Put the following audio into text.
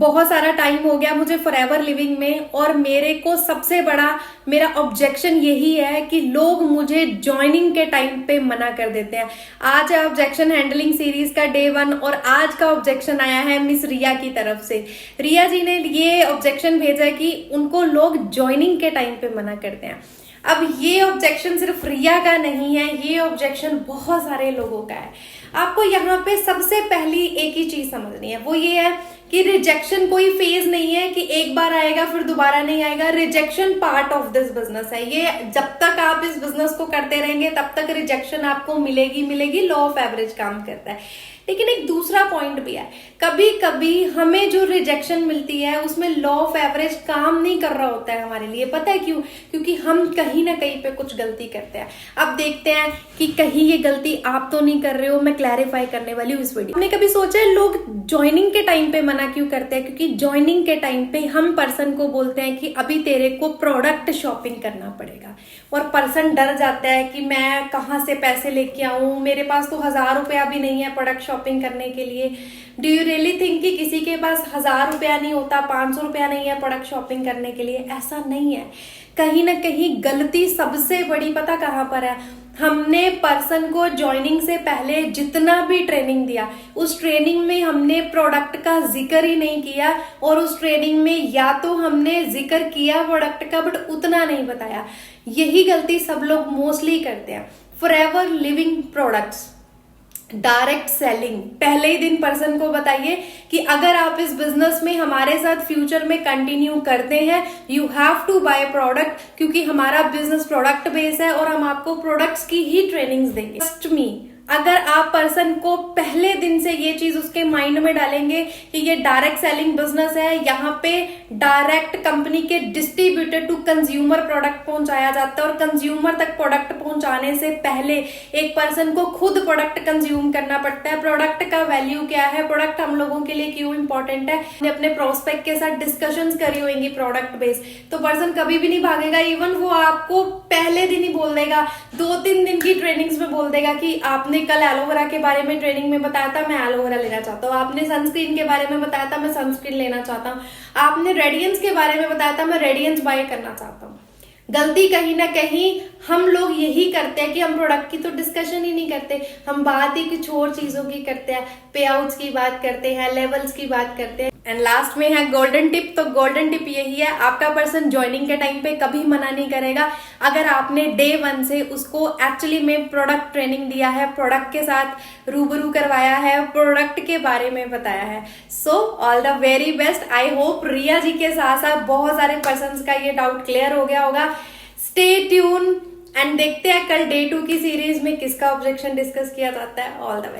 बहुत सारा टाइम हो गया मुझे फॉरएवर लिविंग में, और मेरे को सबसे बड़ा मेरा ऑब्जेक्शन यही है कि लोग मुझे ज्वाइनिंग के टाइम पे मना कर देते हैं। आज है ऑब्जेक्शन हैंडलिंग सीरीज का डे 1 और आज का ऑब्जेक्शन आया है मिस रिया की तरफ से। रिया जी ने ये ऑब्जेक्शन भेजा कि उनको लोग ज्वाइनिंग के टाइम पे मना करते हैं। अब ये ऑब्जेक्शन सिर्फ रिया का नहीं है, ये ऑब्जेक्शन बहुत सारे लोगों का है। आपको यहाँ पे सबसे पहली एक ही चीज समझनी है, वो ये है कि रिजेक्शन कोई फेज नहीं है कि एक बार आएगा फिर दोबारा नहीं आएगा। Rejection part of this business है। ये जब तक आप इस बिजनेस को करते रहेंगे तब तक रिजेक्शन आपको मिलेगी मिलेगी। लॉ ऑफ एवरेज काम करता है। लेकिन एक दूसरा पॉइंट भी है, कभी कभी हमें जो रिजेक्शन मिलती है उसमें लॉ ऑफ एवरेज काम नहीं कर रहा होता है हमारे लिए। पता है क्यों? क्योंकि हम कहीं ना कहीं पे कुछ गलती करते हैं। अब देखते हैं कि कहीं ये गलती आप तो नहीं कर रहे हो। मैं क्लैरिफाई करने वाली हूँ इस वीडियो। हमने कभी सोचा है लोग ज्वाइनिंग के टाइम पे मना क्यों करते हैं? क्योंकि ज्वाइनिंग के टाइम पे हम पर्सन को बोलते हैं कि अभी तेरे को प्रोडक्ट शॉपिंग करना पड़ेगा, और पर्सन डर जाता है कि मैं कहाँ से पैसे लेके आऊं, मेरे पास तो 1000 रुपया भी नहीं है प्रोडक्ट शॉपिंग करने के लिए। डू यू रियली थिंक कि किसी के पास 1000 रुपया नहीं होता, 500 रुपया नहीं है प्रोडक्ट शॉपिंग करने के लिए? ऐसा नहीं है। कहीं ना कहीं गलती सबसे बड़ी पता कहां पर है? हमने पर्सन को ज्वाइनिंग से पहले जितना भी ट्रेनिंग दिया, उस ट्रेनिंग में हमने प्रोडक्ट का जिक्र ही नहीं किया, और उस ट्रेनिंग में या तो हमने जिक्र किया प्रोडक्ट का बट उतना नहीं बताया। यही गलती सब लोग मोस्टली करते हैं। Forever living products direct selling, पहले ही दिन पर्सन को बताइए कि अगर आप इस बिजनेस में हमारे साथ फ्यूचर में कंटिन्यू करते हैं, you have to buy product, क्योंकि हमारा बिजनेस प्रोडक्ट बेस है और हम आपको प्रोडक्ट्स की ही ट्रेनिंग्स देंगे। ट्रस्ट मी, अगर आप पर्सन को पहले दिन से ये चीज उसके माइंड में डालेंगे कि ये डायरेक्ट सेलिंग बिजनेस है, यहाँ पे डायरेक्ट कंपनी के डिस्ट्रीब्यूटर टू कंज्यूमर प्रोडक्ट पहुंचाया जाता है, और कंज्यूमर तक प्रोडक्ट पहुंचाने से पहले एक पर्सन को खुद प्रोडक्ट कंज्यूम करना पड़ता है। प्रोडक्ट का वैल्यू क्या है, प्रोडक्ट हम लोगों के लिए क्यों इंपॉर्टेंट है, अपने प्रोस्पेक्ट के साथ डिस्कशंस करी होंगी प्रोडक्ट बेस, तो पर्सन कभी भी नहीं भागेगा। इवन वो आपको पहले दिन ही बोल देगा, 2-3 दिन की ट्रेनिंग्स में बोल देगा कि आपने कल एलोवेरा के बारे में ट्रेनिंग में बताया था, मैं एलोवेरा लेना चाहता हूँ। आपने सनस्क्रीन के बारे में बताया था, मैं सनस्क्रीन लेना चाहता हूँ। आपने रेडियंस के बारे में बताया था, मैं रेडियंस बाय करना चाहता हूँ। गलती कहीं ना कहीं हम लोग यही करते हैं कि हम प्रोडक्ट की तो डिस्कशन ही नहीं करते, हम बात ही कुछ और चीजों की करते हैं। पे आउट्स की बात करते हैं, लेवल्स की बात करते हैं। एंड लास्ट में है गोल्डन टिप। तो गोल्डन टिप यही है, आपका पर्सन ज्वाइनिंग के टाइम पे कभी मना नहीं करेगा अगर आपने डे 1 से उसको एक्चुअली में प्रोडक्ट ट्रेनिंग दिया है, प्रोडक्ट के साथ रूबरू करवाया है, प्रोडक्ट के बारे में बताया है। So all the very best. I hope Riya ji के साथ साथ बहुत सारे पर्सन का ये डाउट क्लियर हो गया होगा। स्टे ट्यून एंड देखते हैं कल डे 2 की सीरीज में किसका ऑब्जेक्शन डिस्कस किया जाता है। All the very